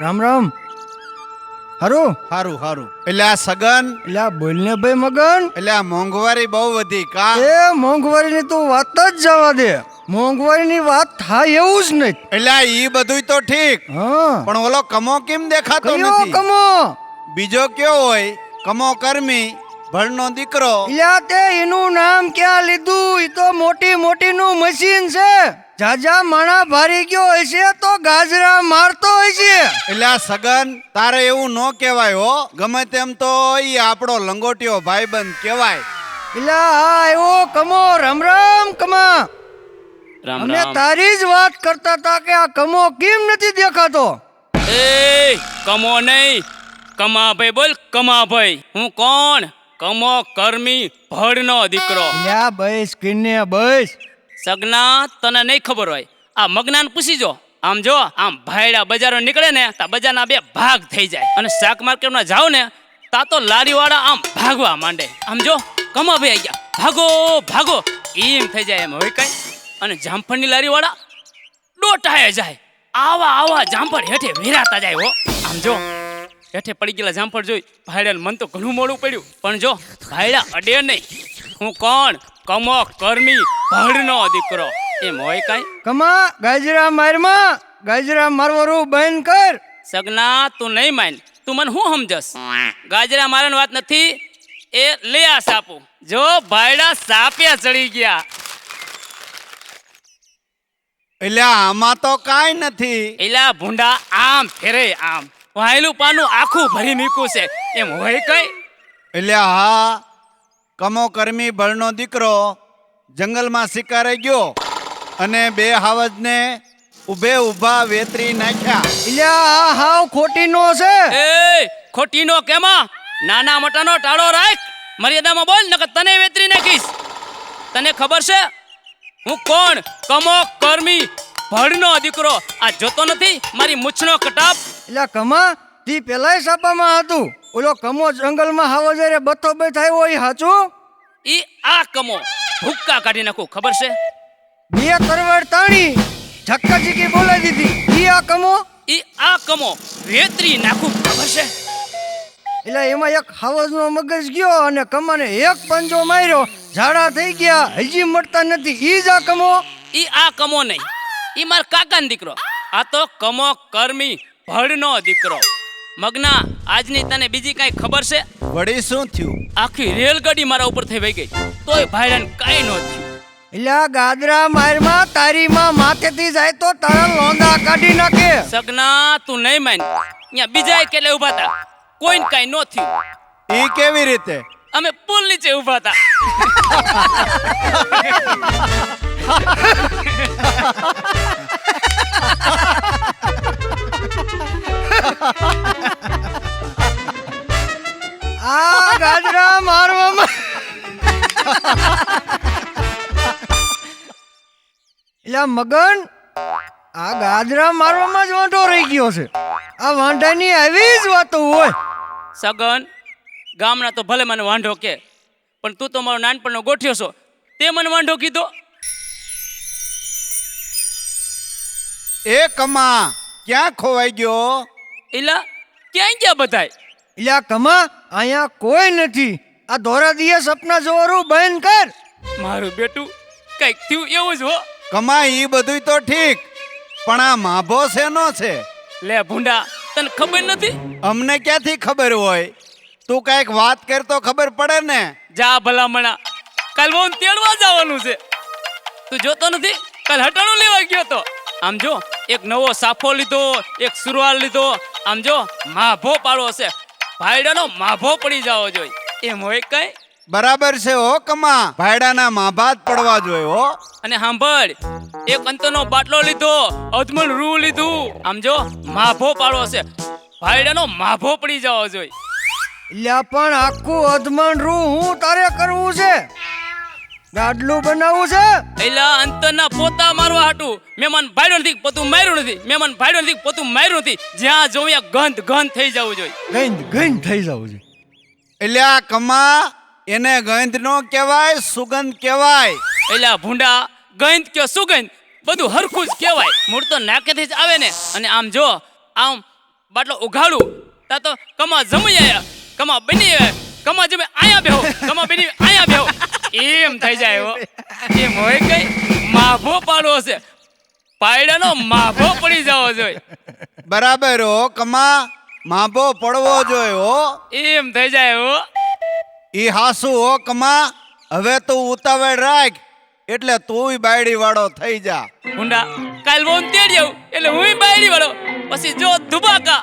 રામ રામ. હારું હારું હારું. એટલે આ સગન, એટલે આ બોલ ને ભાઈ મગન. એટલે આ મોંઘવારી બહુ વધી કા? એ મોંઘવારીની તો વાત જ જવા દે. મોંઘવારીની વાત થાય એવું જ નહીં. એટલે આ ઈ બધુંય તો ઠીક, હા પણ ઓલો કમો કેમ દેખાતો કયો નથી? કમો? બીજો કયો હોય? કમો કર્મી, ભળનો દીકરો. એટલે તે એનું નામ ક્યાં લીધું? ઈ તો મોટી મોટી નું મશીન છે. જાજા માણા ભારી ગયો હશે તો ગાજરા મારતો હશે. એટલે આ સગન, તારે એવું ન કહેવાય હો. ગમે તેમ તો ઈ આપણો લંગોટિયો ભાઈબંધ કહેવાય. એટલે હા એવો કમો. રામ રામ કમા. રામ અમે રામ. તારી જ વાત કરતા હતા કે આ કમો કેમ નથી દેખાતો. એ કમો નહીં, કમાભાઈ બોલ, કમાભાઈ. હું કોણ? કમો કર્મી ભડનો દીકરો. લ્યા બસ કિને બસ. સગના તને નહીં ખબર હોય, આ મગનાને પૂછી જો. આમ જો, આમ ભાયડા બજારો નીકળે ને તા બજારના બે ભાગ થઈ જાય, અને શાક માર્કેટમાં જાવ ને તા તો લારીવાળા આમ ભાગવા માંડે. આમ જો, કમાભાઈ આવી ગયા, ભાગો ભાગો એમ થઈ જાય. એમ હોય કઈ? અને જામફળની લારીવાળા ડોટાએ જાય. આવા આવા જામફળ હેઠે વેરાતા જાય હો. આમ જો, હેઠે પડી ગયેલા જામફળ જોઈ ભાયડાને મન તો ઘણું મોડું પડ્યું, પણ જો ભાયડા અડે નહીં. હું કોણ? કમો કર્મી ભડનો દીકરો. એમ હોય કાંઈ? કમા ગાજરા મારમાં. ગાજરા મારવાનું બંધ કર. સગના તું નહીં માન, તું મને શું સમજસ? ગાજરા મારવાની વાત નથી, એ લે આ સાપું. જો ભાયડા સાપ્યા ચડી ગયા. એટલે આમાં તો કાંઈ નથી. એલા ભૂંડા આમ ફેરે, આમ વાયલું પાનું આખું ભરી મૂક્યું છે. એમ હોય કઈ? એટલે હા, કમો કર્મી ભળનો દીકરો જંગલમાં શિકારે ગયો અને બે હાવજને ઊભે ઊભા વેતરી નાખ્યા. એટલે આ હાવ ખોટી નો છે. એ ખોટીનો કેમાં? નાના મોટાનો ટાળો રાખ, મર્યાદામાં બોલ, નકર તને વેતરી નાખીશ. તને ખબર છે હું કોણ? કમો કર્મી ભડનો દીકરો. આ જોતો નથી મારી મૂછનો કટાપ? એટલે કમા તી પેલાય સાપામાં હતું. ઓલો કમો જંગલમાં હાવો જ્યારે બથો બે થાય હોય સાચું? ઈ આ કમો ભૂક્કા કાઢી નાખું, ખબર છે? બે કરવડ તાણી ઝક્કા ચીકી બોલાવી દીધી. ઈ આ કમો? ઈ આ કમો વેતરી નાખું, ખબર છે? એટલે એમાં એક હાવજનો મગજ ગયો અને કમાને એક પંજો માર્યો. ઝાડા થઈ ગયા, હજી મળતા નથી. ઈ જ આ કમો? ઈ આ કમો નહીં, ઈ માર કાકાનો દીકરો. આ તો કમો કર્મી ભડનો દીકરો. મગના, આજની તને બીજી કાંઈ ખબર છે? વળી શું થયું? આખી રેલગાડી મારા ઉપર થઈ વઈ ગઈ, તોય ભાઈડાને કાંઈ ન થયું. એટલે આ ગાદરા મારમાં તારીમાં માથેથી જાય તો તારા લોંદા કાઢી નાખે. સગના તું નહીં માન, અહીંયા બીજા કેટલે ઊભા હતા, કોઈને કાંઈ ન થયું. ઈ કેવી રીતે? અમે પુલ નીચે ઊભા હતા. આ ગાજરા મારવામાં એટલે મગન આ ગાજરા મારવામાં જ વાંઢો રહી ગયો છે. આ વાંઢાની આવી જ વાતો હોય. સગન, ગામના તો ભલે મને વાંઢો કે, પણ તું તો મારો નાનપણનો ગોઠ્યો છો, તે મને વાંઢો કીધો. એ કમા ક્યાં ખોવાઈ ગયો? એલા ક્યાંય ગયા બધાય? એટલે આ કમા અહીંયા કોઈ નથી. આ ધોરા દિયે સપના જોવાનું બંધ કર. મારું બેટું કઈક થયું એવું જ હો. કમા ઈ બધુંય તો ઠીક, પણ આ માભો શેનો છે? લે ભૂંડા, તને ખબર નથી? અમને ક્યાંથી ખબર હોય? તું કાંઈક વાત કર તો ખબર પડે ને. જા ભલામણા, કાલ બહુ તેડવા જવાનું છે. તું જોતો નથી? કાલ હટાણું લેવા ગયો તો. આમ જો, એક નવો સાફો લીધો, એક સુરવાલ લીધો. આમ જો, માભો પાડવો છે. ભાઈડાનો માભો પડી જવો જોઈએ. એમ હોય કઈ? બરાબર છે હો કમા, ભાયડાના માભાત પડવા જોઈએ હો. અને સાંભળ, એક અંતનો બાટલો લીધો, અધમણ રૂ લીધું. આમ જો, માભો પાડવો છે. ભાઈડાનો માભો પડી જવો જોઈએ. એટલે પણ આખું અધમણ રૂ હું તારે કરવું છે? ગાડલું બનાવવું છે? એલા અંતરના પોતા મારવા હાટું. મહેમાન ભાડ્યો નથી, પોતું માર્યું નથી. મહેમાન ભાડ્યો નથી, પોતું માર્યું નથી. જ્યાં જોઉં ત્યાં ગંધ થઈ જવું જોઈએ. ગંધ થઈ જવું છે. એટલે આ કમા એને ગંધ નો કહેવાય, સુગંધ કહેવાય. એલા ભૂંડા, ગંધ કે સુગંધ બધું હરખું જ કહેવાય. મૂળ તો નાકેથી જ આવે ને. અને આમ જો, આમ બાટલો ઉઘાડું તા તો કમા જમી આયા કમા બની આવે કમા જમે આયા બેહો કમા બની આયા બેહો એમ થઈ જાય હો એમ હોય કઈ માભો પાડવો છે પાયડાનો માભો પડી જવો જોઈએ બરાબર હો કમા માભો પડવો જોઈએ હો એમ થઈ જાય હો ઈ હાસુ હો કમા હવે તું ઉતાવળ રાખ એટલે તુંય બાયડી વાળો થઈ જા હુંડા કાલ વોન તેડી આવું એટલે હુંય બાયડી વાળો પછી જો ધુબાકા